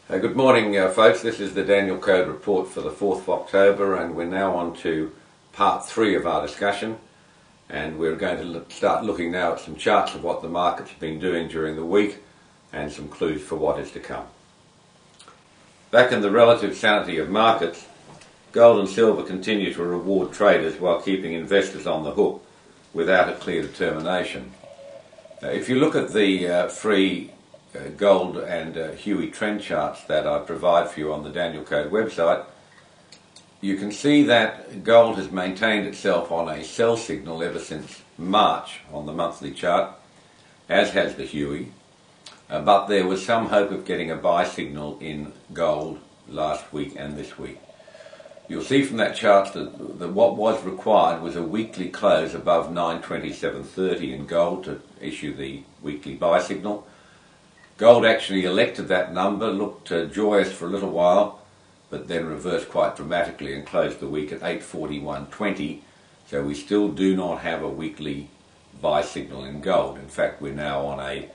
Good morning, folks. This is the Danielcode report for the 4th of October, and we're now on to part 3 of our discussion. And we're going to start looking now at some charts of what the market's been doing during the week and some clues for what is to come. Back in the relative sanity of markets, gold and silver continue to reward traders while keeping investors on the hook without a clear determination. If you look at the free gold and Huey trend charts that I provide for you on the Danielcode website, you can see that gold has maintained itself on a sell signal ever since March on the monthly chart, as has the Huey, but there was some hope of getting a buy signal in gold last week and this week. You'll see from that chart that what was required was a weekly close above 927.30 in gold to issue the weekly buy signal. Gold actually elected that number, looked joyous for a little while, but then reversed quite dramatically and closed the week at 841.20. So we still do not have a weekly buy signal in gold. In fact, we're now on a,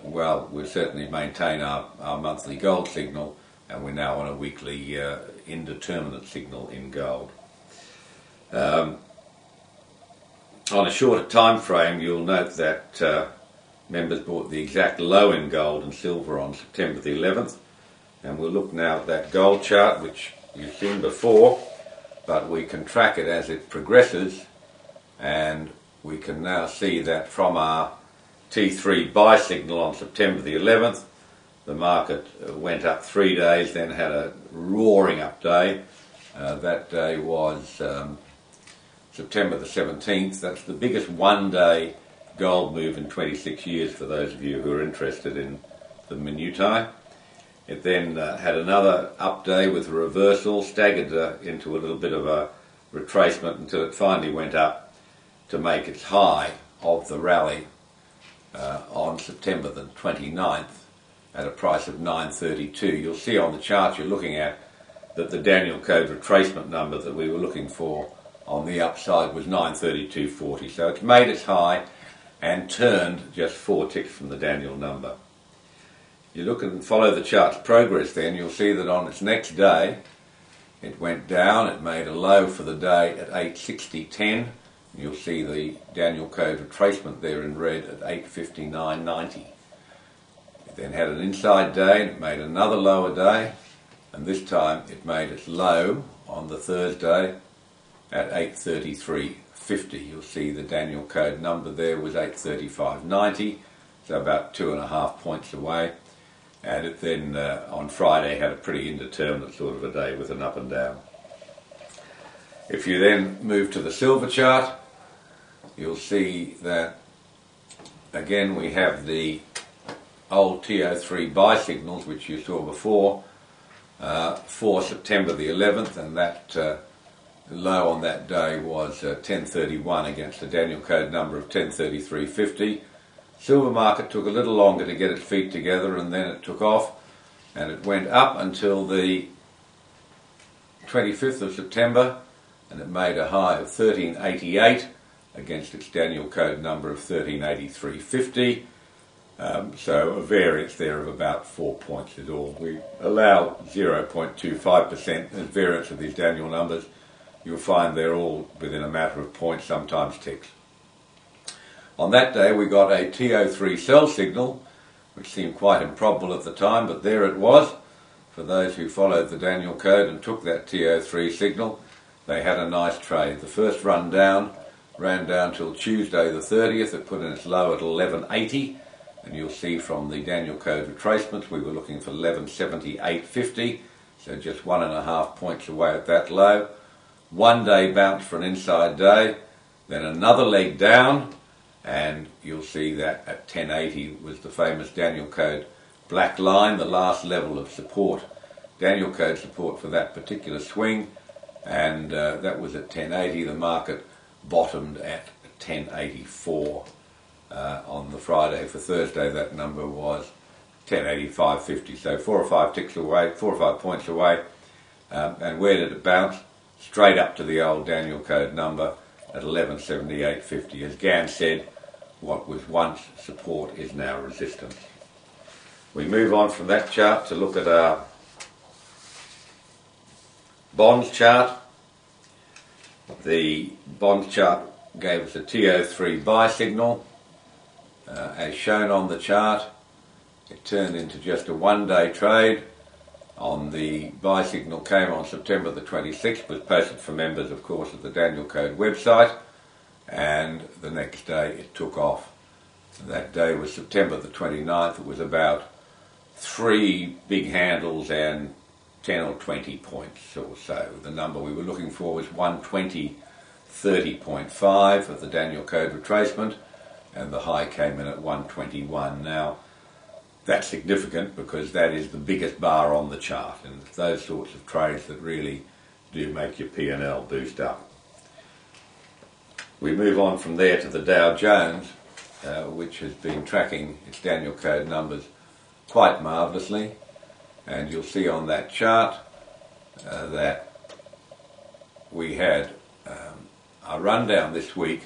we'll certainly maintain our monthly gold signal, and we're now on a weekly indeterminate signal in gold. On a shorter time frame, you'll note that members bought the exact low in gold and silver on September the 11th, and we'll look now at that gold chart, which you've seen before, but we can track it as it progresses, and we can now see that from our T3 buy signal on September the 11th, the market went up 3 days, then had a roaring up day. That day was September the 17th. That's the biggest one-day gold move in 26 years for those of you who are interested in the minutiae. It then had another up day with a reversal, staggered into a little bit of a retracement until it finally went up to make its high of the rally on September the 29th at a price of 932. You'll see on the chart you're looking at that the Danielcode retracement number that we were looking for on the upside was 932.40. So it's made its high and turned just 4 ticks from the Daniel number. You look and follow the chart's progress, then you'll see that on its next day it went down. It made a low for the day at 860.10. You'll see the Danielcode retracement there in red at 859.90. It then had an inside day and it made another lower day, and this time it made its low on the Thursday at 833.50. You'll see the Danielcode number there was 835.90, so about 2.5 points away. And it then on Friday had a pretty indeterminate sort of a day with an up and down. If you then move to the silver chart, you'll see that again we have the old TO3 buy signals which you saw before for September the 11th, and that low on that day was 1031 against the Danielcode number of 1033.50. Silver market took a little longer to get its feet together, and then it took off, and it went up until the 25th of September, and it made a high of 1388 against its Danielcode number of 1383.50. So a variance there of about 4 points is all. We allow 0.25% as variance of these Daniel numbers. You'll find they're all within a matter of points, sometimes ticks. On that day we got a TO3 sell signal, which seemed quite improbable at the time, but there it was. For those who followed the Danielcode and took that TO3 signal, they had a nice trade. The first run down ran down till Tuesday the 30th. It put in its low at 1180, and you'll see from the Danielcode retracements we were looking for 1178.50, so just 1.5 points away at that low. 1 day bounce for an inside day, then another leg down, and you'll see that at 1080 was the famous Danielcode black line, the last level of support, Danielcode support for that particular swing, and that was at 1080. The market bottomed at 1084 on the Friday. For Thursday that number was 1085.50, so 4 or 5 ticks away, 4 or 5 points away. And where did it bounce? Straight up to the old Danielcode number at 1178.50. As Gann said, what was once support is now resistance. We move on from that chart to look at our bonds chart. The bonds chart gave us a TO3 buy signal. As shown on the chart, it turned into just a one-day trade. On the buy signal came on September the 26th, was posted for members, of course, of the Danielcode website, and the next day it took off. That day was September the 29th. It was about 3 big handles and 10 or 20 points or so. The number we were looking for was 120.30.5 of the Danielcode retracement, and the high came in at 121. Now, that's significant because that is the biggest bar on the chart, and it's those sorts of trades that really do make your P&L boost up. We move on from there to the Dow Jones, which has been tracking its Danielcode numbers quite marvellously, and you'll see on that chart that we had a rundown this week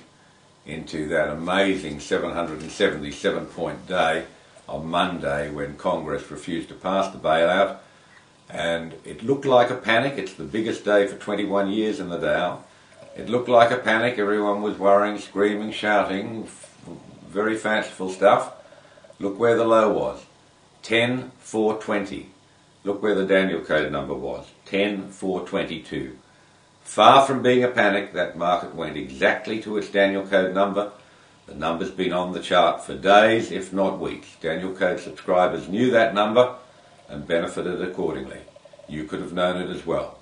into that amazing 777 point day on Monday when Congress refused to pass the bailout, and it looked like a panic. It's the biggest day for 21 years in the Dow. It looked like a panic. Everyone was worrying, screaming, shouting, very fanciful stuff. Look where the low was, 10,420. Look where the Danielcode number was, 10,422. Far from being a panic, that market went exactly to its Danielcode number. The number's been on the chart for days, if not weeks. Danielcode subscribers knew that number and benefited accordingly. You could have known it as well.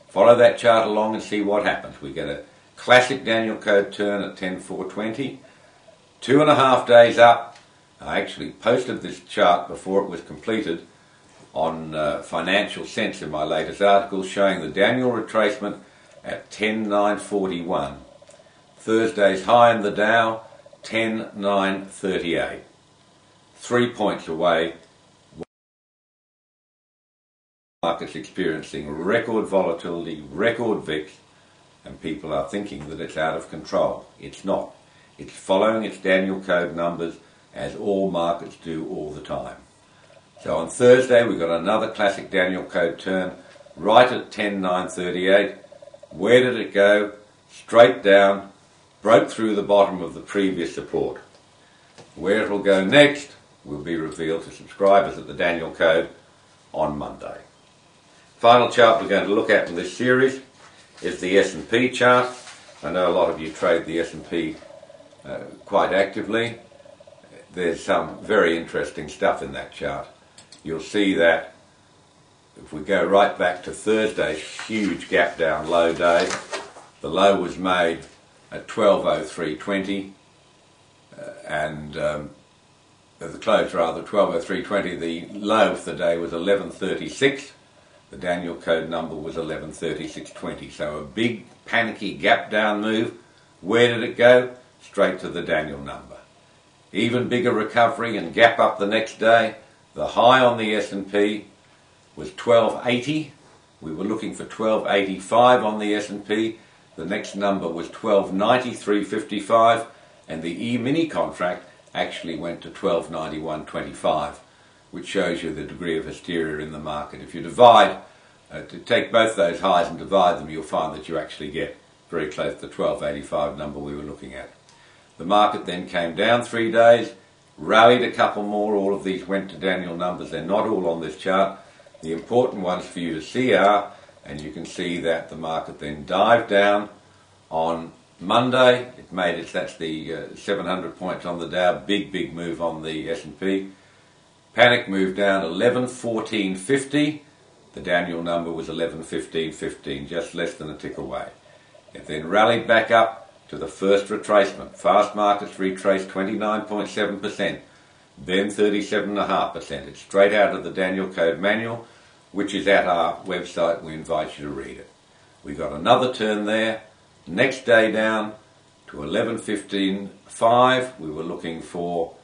Follow that chart along and see what happens. We get a classic Danielcode turn at 10,420. 2.5 days up. I actually posted this chart before it was completed on Financial Sense in my latest article, showing the Daniel retracement at 10,941. Thursday's high in the Dow, 10,938. 3 points away. Markets experiencing record volatility, record VIX, and people are thinking that it's out of control. It's not. It's following its Danielcode numbers, as all markets do all the time. So on Thursday we got another classic Danielcode turn right at 10,938. Where did it go? Straight down, broke through the bottom of the previous support. Where it will go next will be revealed to subscribers at the Danielcode on Monday. Final chart we're going to look at in this series is the S&P chart. I know a lot of you trade the S&P quite actively. There's some very interesting stuff in that chart. You'll see that if we go right back to Thursday's huge gap down low day, the low was made at 12.0320 and the close rather, 12.0320. The low of the day was 11.36. The Danielcode number was 11.3620. So a big panicky gap down move. Where did it go? Straight to the Daniel number. Even bigger recovery and gap up the next day. The high on the S&P was 1280. We were looking for 1285 on the S&P. The next number was 1293.55, and the E-mini contract actually went to 1291.25, which shows you the degree of hysteria in the market. If you divide, to take both those highs and divide them, you'll find that you actually get very close to the 1285 number we were looking at. The market then came down 3 days, rallied a couple more. All of these went to Daniel numbers. They're not all on this chart. The important ones for you to see are, and you can see that the market then dived down on Monday. It made its, that's the 700 points on the Dow, big move on the S&P. Panic moved down 11.1450. The Daniel number was 11.1515, just less than a tick away. It then rallied back up to the first retracement. Fast markets retraced 29.7%, then 37.5%. It's straight out of the Danielcode manual, which is at our website. We invite you to read it. We got another turn there. Next day down to 11.15.5. We were looking for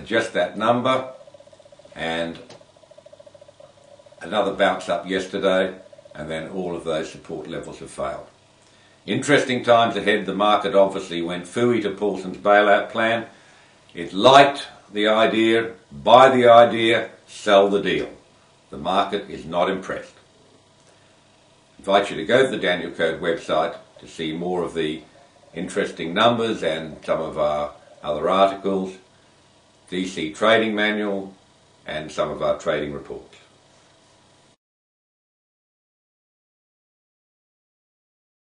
just that number, and another bounce up yesterday, and then all of those support levels have failed. Interesting times ahead. The market obviously went phooey to Paulson's bailout plan. It liked the idea, buy the idea, sell the deal. The market is not impressed. I invite you to go to the Danielcode website to see more of the interesting numbers and some of our other articles, DC trading manual and some of our trading reports.